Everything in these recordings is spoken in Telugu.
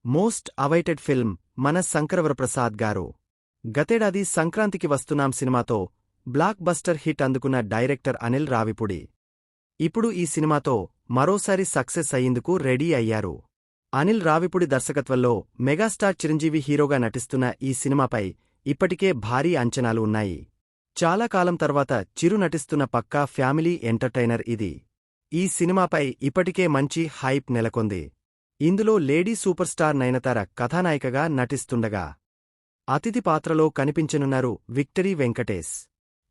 మోస్ట్ అవైటెడ్ ఫిల్మ్ మన శంకరవరప్రసాద్ గారు. గతేడాది సంక్రాంతికి వస్తున్నాం సినిమాతో బ్లాక్ బస్టర్ హిట్ అందుకున్న డైరెక్టర్ అనిల్ రావిపూడి ఇప్పుడు ఈ సినిమాతో మరోసారి సక్సెస్ అయ్యేందుకు రెడీ అయ్యారు. అనిల్ రావిపూడి దర్శకత్వంలో మెగాస్టార్ చిరంజీవి హీరోగా నటిస్తున్న ఈ సినిమాపై ఇప్పటికే భారీ అంచనాలు ఉన్నాయి. చాలా కాలం తర్వాత చిరు నటిస్తున్న పక్కా ఫ్యామిలీ ఎంటర్టైనర్ ఇది. ఈ సినిమాపై ఇప్పటికే మంచి హైప్ నెలకొంది. ఇందులో లేడీ సూపర్ స్టార్ నయనతార కథానాయికగా నటిస్తుండగా అతిథి పాత్రలో కనిపించనున్నారు విక్టరీ వెంకటేశ్.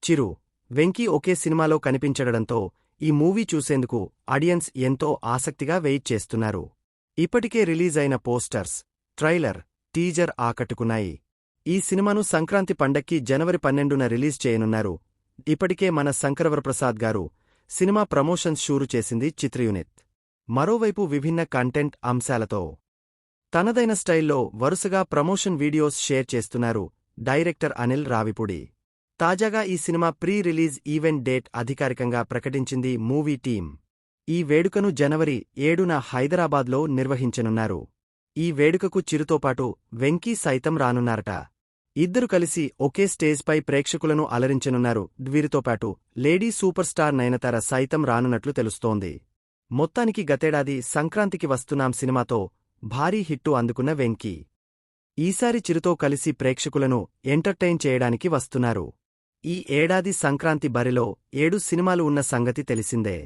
చిరు, వెంకీ ఒకే సినిమాలో కనిపించడంతో ఈ మూవీ చూసేందుకు ఆడియన్స్ ఎంతో ఆసక్తిగా వెయిట్ చేస్తున్నారు. ఇప్పటికే రిలీజ్ అయిన పోస్టర్స్, ట్రైలర్, టీజర్ ఆకట్టుకున్నాయి. ఈ సినిమాను సంక్రాంతి పండక్కి జనవరి 12న రిలీజ్ చేయనున్నారు. ఇప్పటికే మన శంకరవరప్రసాద్ గారు సినిమా ప్రమోషన్స్ షూరు చేసింది చిత్ర యూనిట్. మరోవైపు విభిన్న కంటెంట్ అంశాలతో తనదైన స్టైల్లో వరుసగా ప్రమోషన్ వీడియోస్ షేర్ చేస్తున్నారు డైరెక్టర్ అనిల్ రావిపూడి. తాజాగా ఈ cinema pre release event date అధికారికంగా ప్రకటించింది మూవీ టీం. ఈ వేడుకను జనవరి 7న హైదరాబాద్లో నిర్వహించనున్నారు. ఈ వేడుకకు చిరుతోపాటు వెంకీ సైతం రానున్నారట. ఇద్దరు కలిసి ఒకే స్టేజ్పై ప్రేక్షకులను అలరించనున్నారు. వీరితోపాటు లేడీ సూపర్ స్టార్ నయనతార సైతం రానున్నట్లు తెలుస్తోంది. మొత్తానికి గతేడాది సంక్రాంతికి వస్తున్నాం సినిమాతో భారీ హిట్టు అందుకున్న వెంకీ ఈసారి చిరుతో కలిసి ప్రేక్షకులను ఎంటర్టైన్ చేయడానికి వస్తున్నారు. ఈ ఏడాది సంక్రాంతి బరిలో 7 సినిమాలు ఉన్న సంగతి తెలిసిందే.